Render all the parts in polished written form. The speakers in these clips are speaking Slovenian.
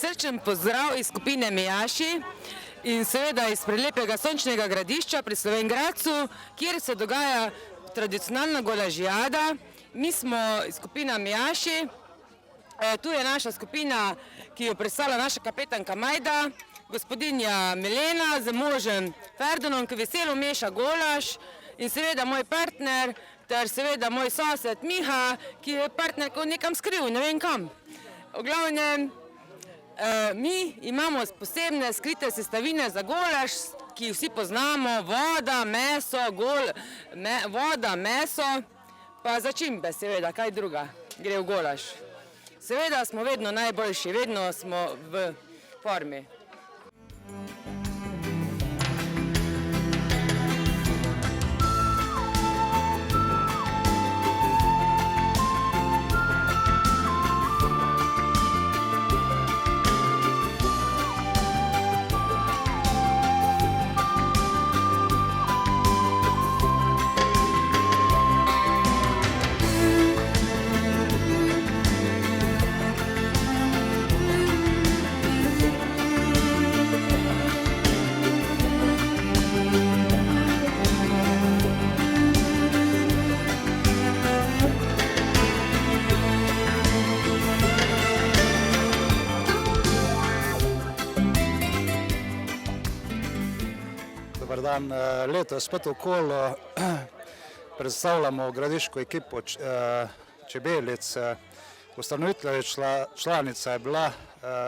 Prisrčen pozdrav iz skupine Mijaši in seveda iz prelepega sončnega gradišča pri Slovenj Gradcu, kjer se dogaja tradicionalna golažijada. Mi smo skupina Mijaši, tu je naša skupina, ki jo predstavlja naša kapetanka Majda, gospodinja Milena z možem Ferdonom, ki veselo meša golaž, in seveda moj partner, ter seveda moj sosed Miha, ki je partner nekam skril, ne vem kam. V glavnem, mi imamo posebne skrite sestavine za golaž, ki jih vsi poznamo: voda, meso, pa začimbe, seveda, kaj druga gre v golaž. Seveda smo vedno najboljši, vedno smo v formi. Dobar dan, letos spet okolo predstavljamo gradiško ekipo Čebelic. Ustanoviteljica članica je bila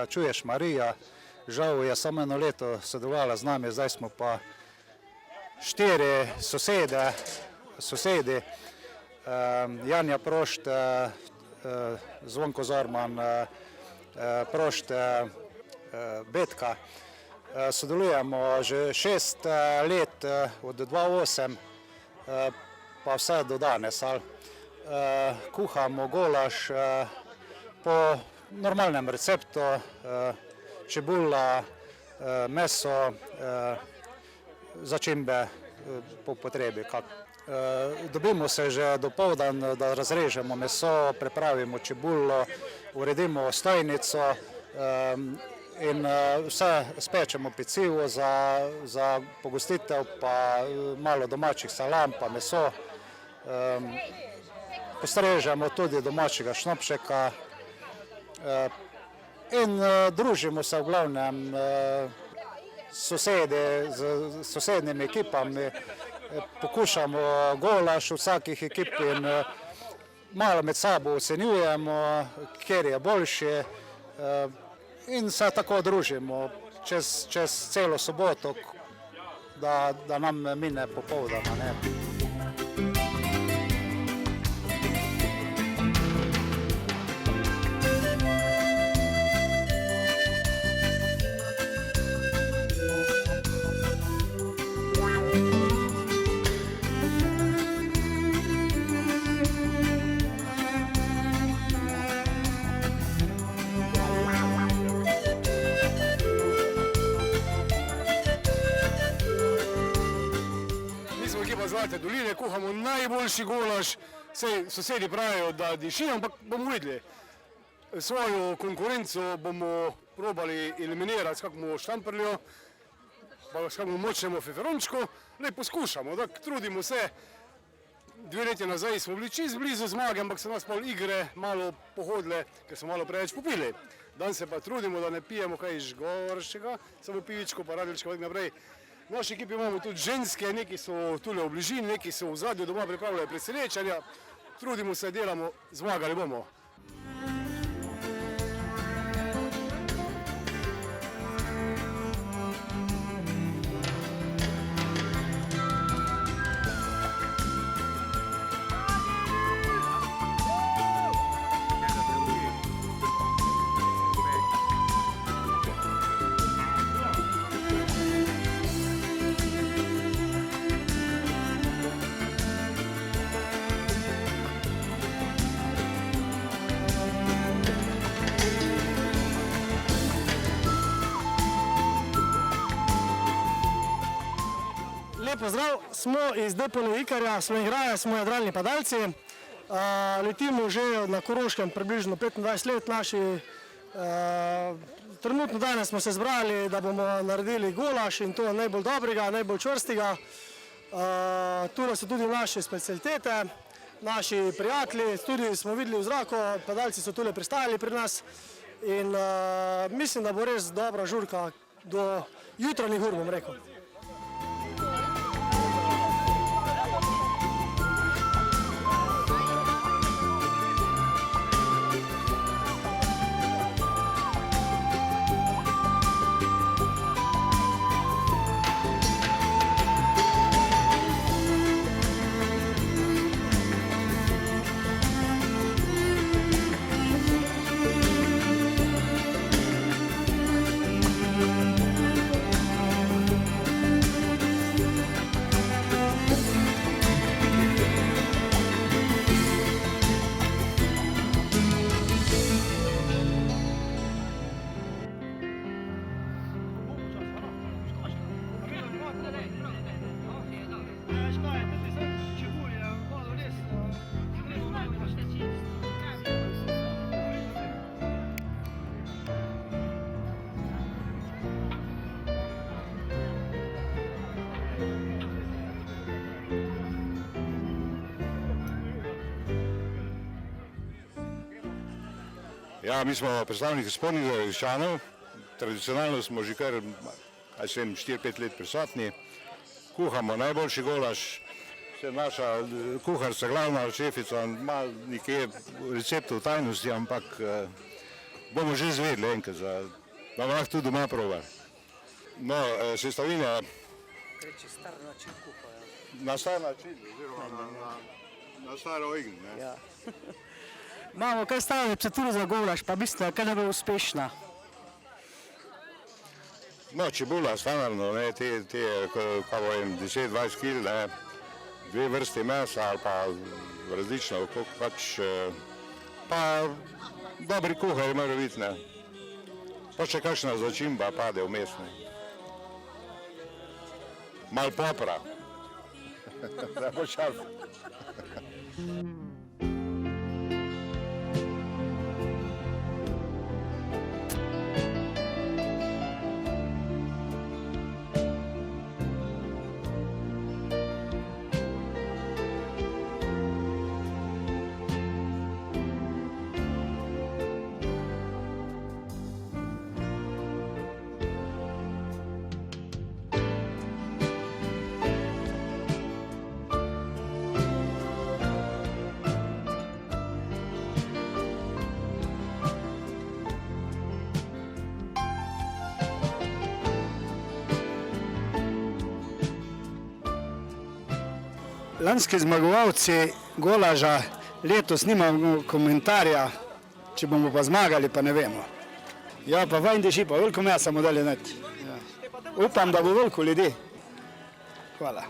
Čuješ Marija, žal je samo eno leto sodelovala z nami, zdaj smo pa 4 sosedi, Janja Prošt, Zvonko Zorman, Prošt, Betka. Sodelujemo že 6 let, od 2008 pa vse do danes. Kuhamo golaž po normalnem receptu: čebula, meso, začimbe po potrebi. Dobimo se že dopoldan, da razrežemo meso, pripravimo čebulo, uredimo stojnico in vse spečemo pecivo za pogostitev, pa malo domačih salam, pa meso. Postrežemo tudi domačega šnopšeka in družimo se v glavnem z sosednjimi ekipami. Pokušamo golaž vsakih ekip in malo med sabo ocenjujemo, kjer je boljši, in se tako družimo čez celo soboto, da nam mine popoldne. Zlate doline, kuhamo najboljši golaž, saj sosedi pravijo, da diši, ampak bomo videli. Svojo konkurenco bomo probali eliminirati s kakmo štamprljo, pa s kakmo močnemo feferončko, le poskušamo, trudimo se. 2 leti nazaj smo bili čisto blizu zmage, ampak so nas pol igre malo pohodile, ker smo malo preveč popili. Dan se pa trudimo, da ne pijemo kaj žgorščega, samo pivičko pa radilčko in tako naprej. V naši ekipi imamo tudi ženske, neki so tule v bližini, neki so v zadnju doma pripravljajo presenečenja. Trudimo se, delamo, zmagali bomo. Lep pozdrav, smo iz DPL Ikarja, Slovenj Gradec, smo jadralni padalci. Letimo že na Koroškem približno 25 let, naši Trenutno danes smo se zbrali, da bomo naredili golaš in to najbolj dobrega, najbolj čvrstega. Tule so tudi naše specialitete, naši prijatelji, tudi smo videli v zraku, padalci so tule pristajali pri nas in mislim, da bo res dobra žurka do jutranjih ur, bom rekel. Ja, mi smo predstavniki Spodnjih Goriščanov, tradicionalno smo že kar 4-5 let prisotni, kuhamo najboljši golaž, še naša kuharska glavna šefica ima nekje receptov tajnosti, ampak bomo že izvedli enkrat, da bomo lahko tudi doma probali. No, sestavine na star način, oziroma na staro ogenj, ne? Imamo kaj staro recepturo za golaž, pa mislite, kaj ne bo uspešna? No, čebula standardno, ne, te kao 10-20 kil, ne, 2 vrste mesa ali pa različno, pač, pa dobri kuharji morajo biti, ne. Pa še kakšna začimba pade vmes, ne. Malo popra. Da bo čas. Lanski zmagovalci golaža letos nimamo komentarja, če bomo pa zmagali, pa ne vemo. Ja, pa fajn diši, pa veliko mesa smo dali neti. Ja. Upam, da bo veliko ljudi. Hvala.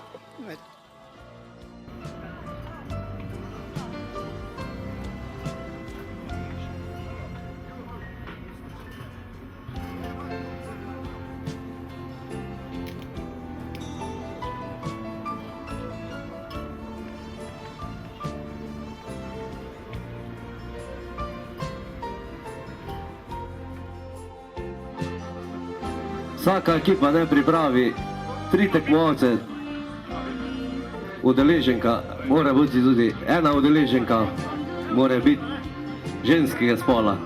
Vsaka ekipa naj pripravi 3 tekmovalce, udeleženka mora biti tudi ena udeleženka, mora biti ženskega spola.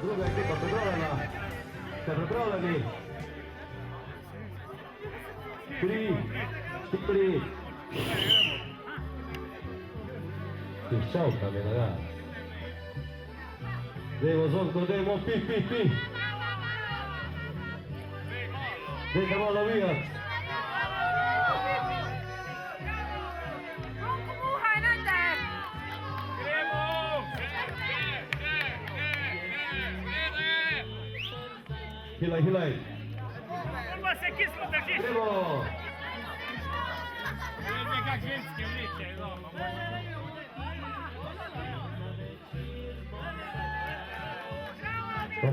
Druga ekipa pripravljena, ste pripravljeni? 3, 4. Piščalka mi nadaja. Dejmo zonko, dejmo, pi. Dejte malo navijati. Hilaj. Gremo!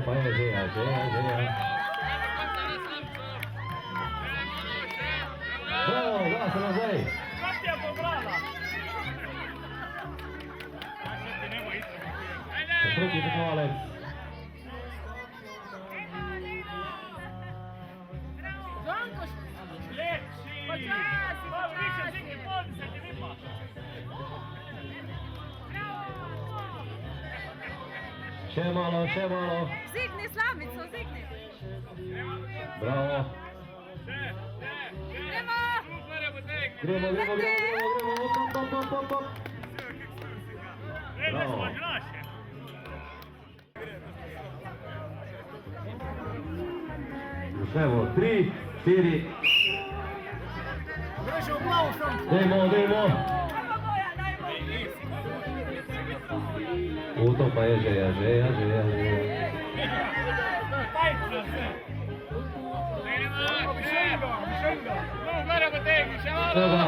pa je Žeja. Bravo, glasa nazaj. Drugi tekmovalec. Še malo. Zigni slamico, zigni. Bravo. Gremo. Hop. Bravo. Evo, 3, 4. Dajmo. To pa je Žeja.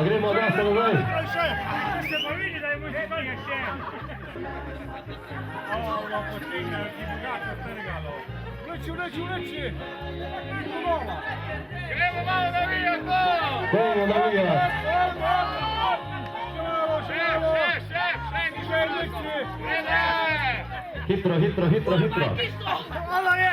Gremo, da se nazaj. Gremo malo navijati! Gremo navijati! Hitro! Hvala je!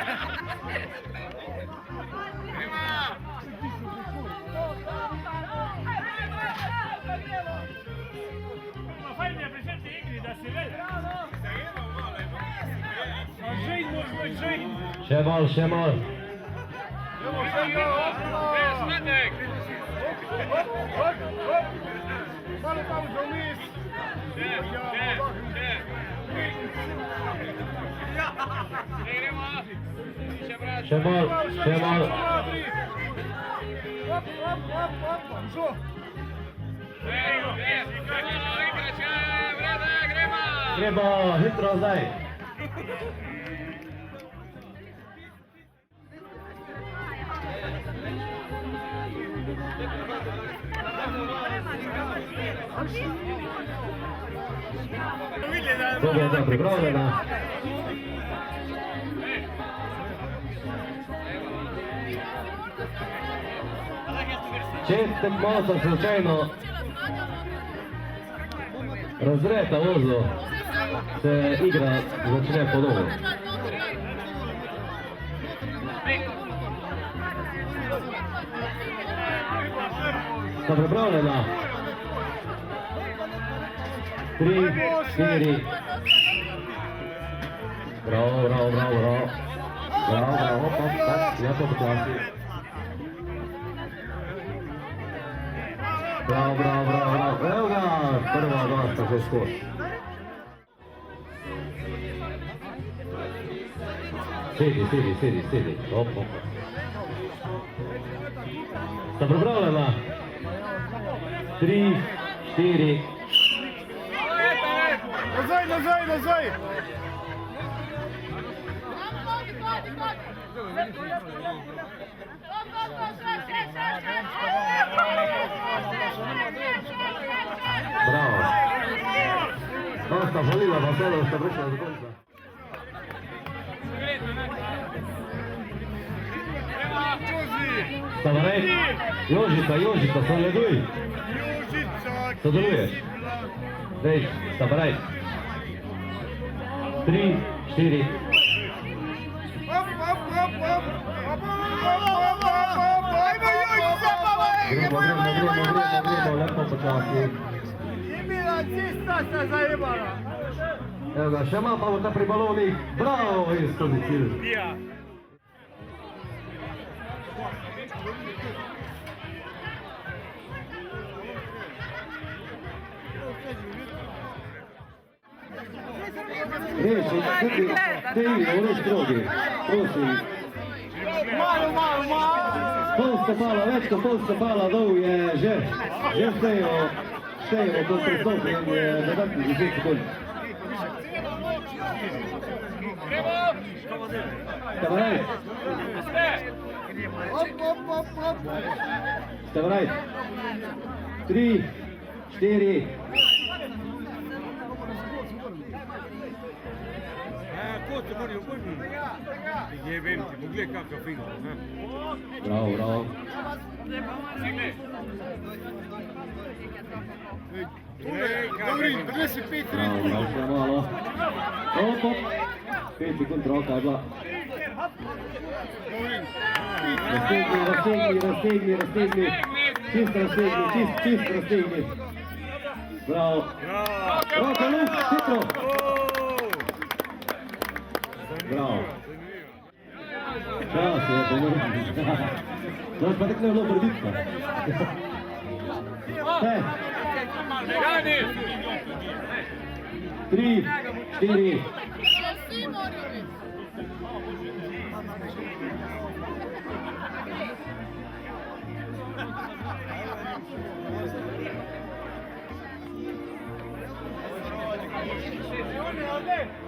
Fajn je presenti igri, da si vede. Še malo. Malo pauzo vniz. Še malo. Gremo, hitro zdaj. Dobro, pripravljena. Če tekmovalca slučajno razreta vozo, se igra začne ponovno. Sta pripravljena? 3, 4. Bravo. Hop. Lepo počasi. Bravo. Evo ga, prva dva sta že skozi. Sedi. Hop. Sta pripravljena? 3, 4. Nazaj! Bravo. Sta falila, pa vse, da sta prišla do konca. Sta varej? Jožica, sodeluj. Sodeluješ? Dej, sta varej. 3, 4. Gremo, lepo počasi. Evo ga, še malo pa bo ta pri balonih. Bravo, in skozi cilj. Reči, oni strogi, prosim. Malo. Pol stopala, več kot pol stopala dol je že štejemo kot pristop in je dodatnih 10 sekund. Stavaraj. Stavaraj. 3, 4. Bravo, bravo. Bravo, bravo, še malo. Opo. 5 sekund roka je bila. Raztegni. Čist raztegni. Bravo. Roka, Luk, hitro. Bravo. Čas je, pomorno. To pa tako ne bilo prebitno. Vse. 3, 4.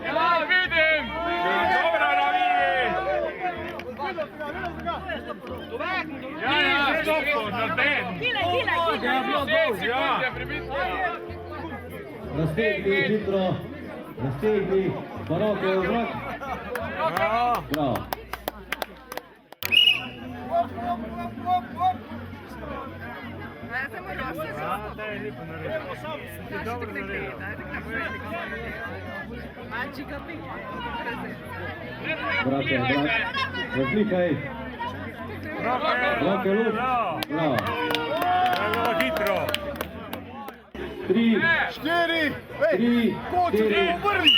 Ja, vidim! Dobra, da vidim! Ja, stopno, na den! Raztegni, hitro. Raztegni. Pa roke v zrak. Bravo. Brate, razlikaj. Roke, Luk. Bravo. Hitro! 3, 4, 3, 4. Prvi!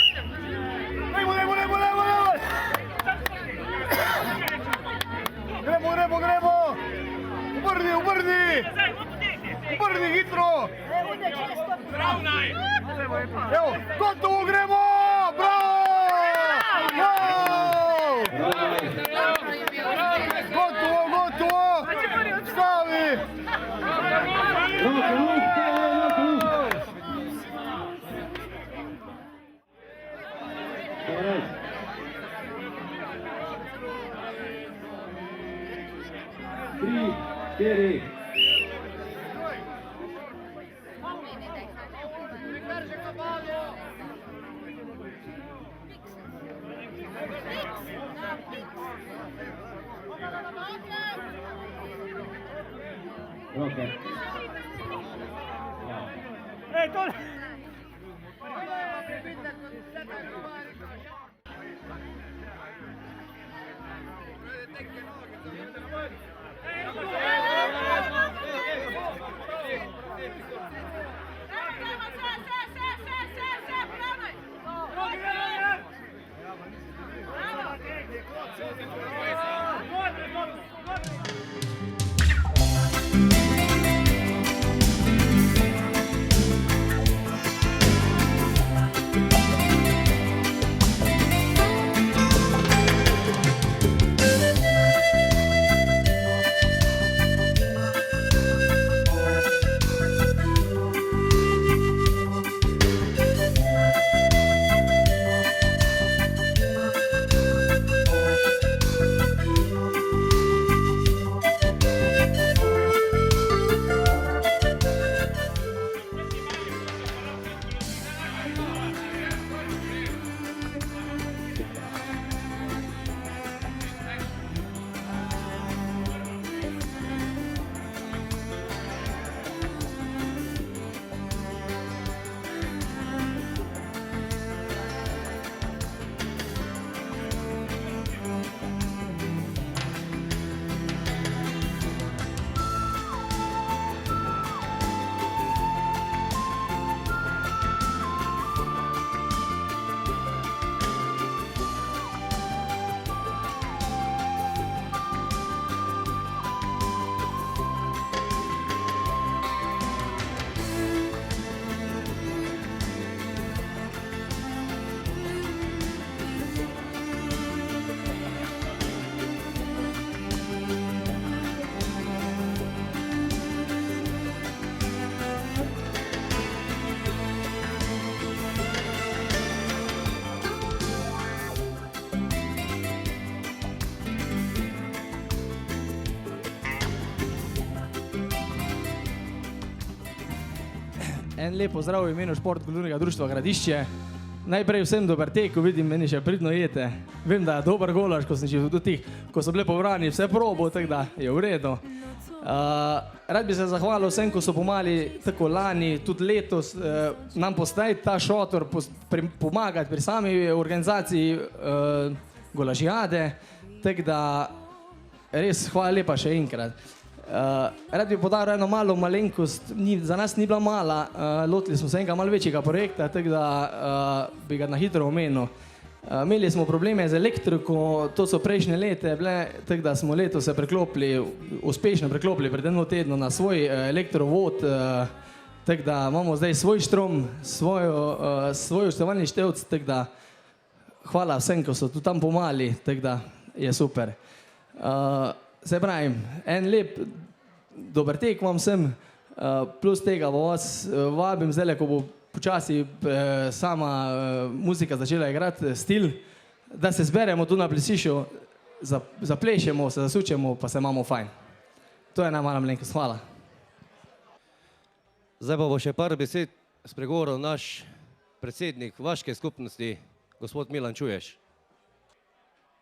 Gremo! Obrni, hitro! Evo, gotovo gremo! Bravo! Gotovo! Stavi! Roke, Luk, roke, Luk. Tri, 4. Roke. En lep pozdrav v imenu Športno-kulturnega društva Gradišče. Najprej vsem dober tek, ko vidim, meni še pridno jete. Vem, da je dober golaž, ko sem že do tih, ko so bile povrani, vse probo, tako da je v redu. Rad bi se zahvalil vsem, ko so pomagali tako lani, tudi letos nam postaviti ta šotor, pomagati pri sami organizaciji golažijade, tako da res hvala lepa še enkrat. Rad bi podaril eno malo malenkost, za nas ni bila mala, lotili smo se enega malo večjega projekta, tako da bi ga na hitro omenil. Imeli smo probleme z elektriko, to so prejšnje lete bile, tako da smo letos se uspešno preklopili pred eno tedno na svoj elektrovod, tako da imamo zdaj svoj štrom, svoj uštevalni števc, tako da hvala vsem, ko so tu tam pomagali, tako da je super. Se pravim, en lep dober tek vam vsem, plus tega vas vabim zdaj, ko bo počasi sama muzika začela igrati stil, da se zberemo tu na plesišču, zaplešemo, se zasučemo, pa se imamo fajn. To je najmala malenkost. Hvala. Zdaj pa bo še par besed spregovoril naš predsednik vaške skupnosti, gospod Milan Čuješ.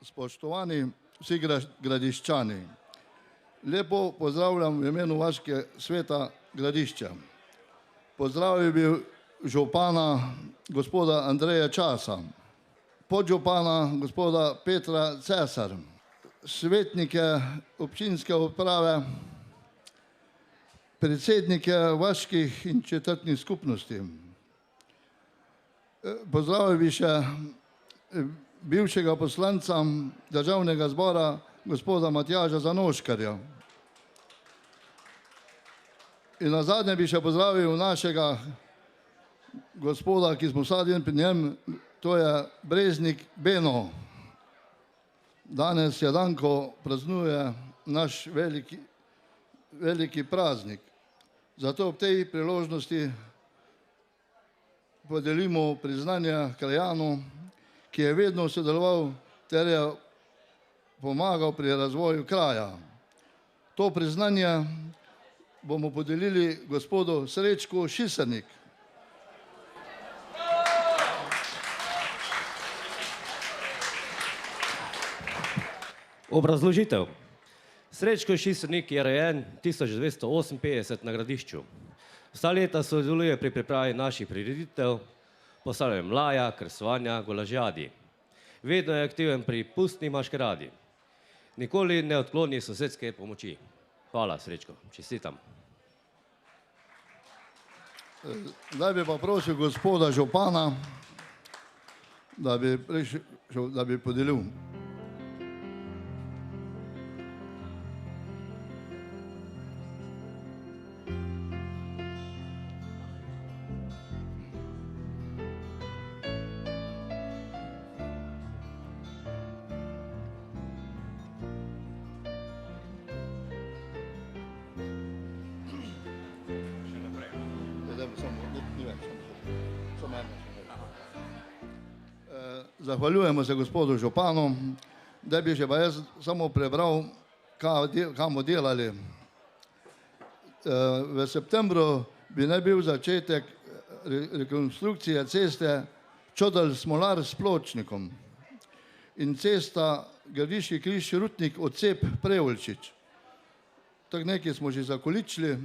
Spoštovani vsi gradiščani, lepo pozdravljam v imenu vaške sveta Gradišča. Pozdravil bi župana gospoda Andreja Časa, podžupana gospoda Petra Cesar, svetnike občinske uprave, predsednike vaških in četrtnih skupnosti. Pozdravil bi še bivšega poslanca državnega zbora gospoda Matjaža Zanoškarja. In nazadnje bi še pozdravil našega gospoda, ki smo vsak dan pri njem, to je Breznik Beno. Danes je dan, ko praznuje naš veliki praznik. Zato ob tej priložnosti podelimo priznanje krajanu, ki je vedno sodeloval ter je pomagal pri razvoju kraja. To priznanje bomo podelili gospodu Srečku Šisernik. Obrazložitev. Srečko Šisernik je rojen 1958 na Gradišču. Vsa leta sodeluje pri pripravi naših prireditev, postavljanju mlaja, krsovanja, golažijadi. Vedno je aktiven pri pustni maškaradi. Nikoli ne odkloni sosedske pomoči. Hvala, Srečko, čestitam. Zdaj bi pa prosil gospoda župana, da bi podelil. Zahvaljujemo se gospodu županu, da bi še pa jaz samo prebral, kaj bomo delali. V septembru bi naj bil začetek rekonstrukcije ceste Čodelj-Smolar s pločnikom in cesta Gradiški križ-Rutnik odsep Prevoljčič. Tako nekaj smo že zakoličili,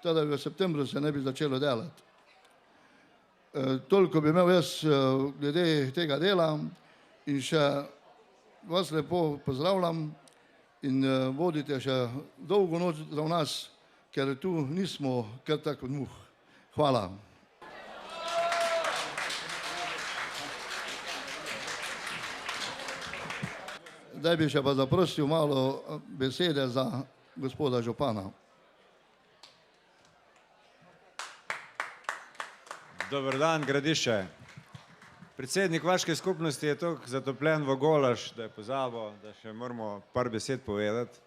teda v septembru se ne bi začelo delati. Toliko bi imel jaz glede tega dela in še vas lepo pozdravljam in vodite še dolgo noč za nas, ker tu nismo kar tako muh. Hvala. Zdaj bi še pa zaprosil malo besede za gospoda župana. Dober dan, Gradišče. Predsednik vaške skupnosti je toliko zatopljen v golaž, da je pozabil, da še moramo par besed povedati.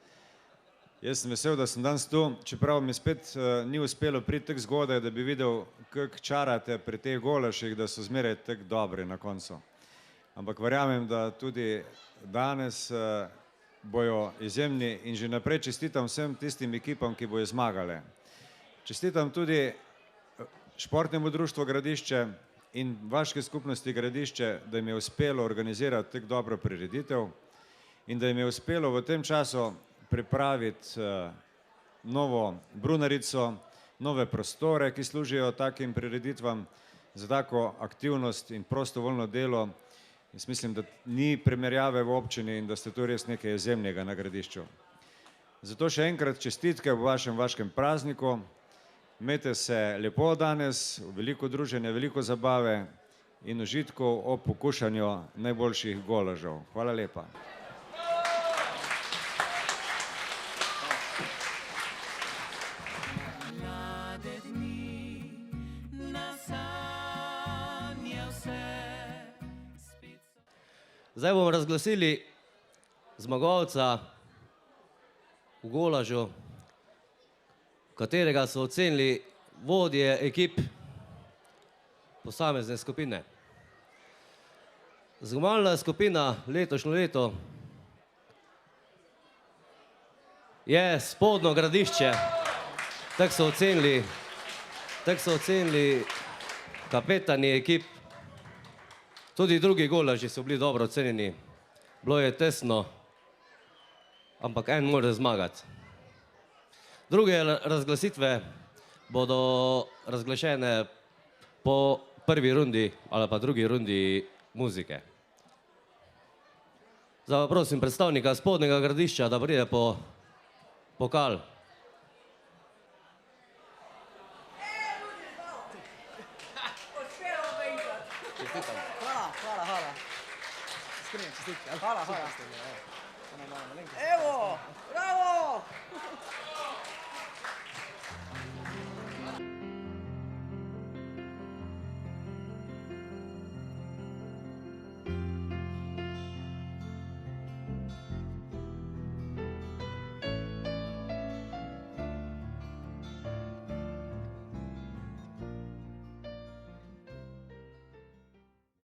Jaz sem vesel, da sem danes tu, čeprav mi spet ni uspelo priti tako zgodaj, da bi videl, kako čarate pri teh golaših, da so zmeraj tako dobri na koncu. Ampak verjamem, da tudi danes bojo izjemni in že naprej čestitam vsem tistim ekipam, ki bojo zmagale. Čestitam tudi Športnemu društvu Gradišče in vaške skupnosti Gradišče, da jim je uspelo organizirati tako dobro prireditev in da jim je uspelo v tem času pripraviti novo brunarico, nove prostore, ki služijo takim prireditvam, za tako aktivnost in prostovoljno delo. Jaz mislim, da ni primerjave v občini in da ste tu res nekaj izjemnega na Gradišču. Zato še enkrat čestitke v vašem prazniku. Imejte se lepo danes, veliko druženja, veliko zabave in užitkov ob pokušanju najboljših golažev. Hvala lepa. Zdaj bomo razglasili zmagovalca v golažu, katerega so ocenili vodje ekip posamezne skupine. Zmagovalna skupina letošnje leto je Spodnje Gradišče. Tako so ocenili kapetani ekip. Tudi drugi golaži so bili dobro ocenjeni. Bilo je tesno, ampak en mora zmagati. Druge razglasitve bodo razglašene po prvi rundi ali pa drugi rundi muzike. Zdaj pa prosim predstavnika Spodnjega Gradišča, da pride po pokal. Hvala. Evo, bravo!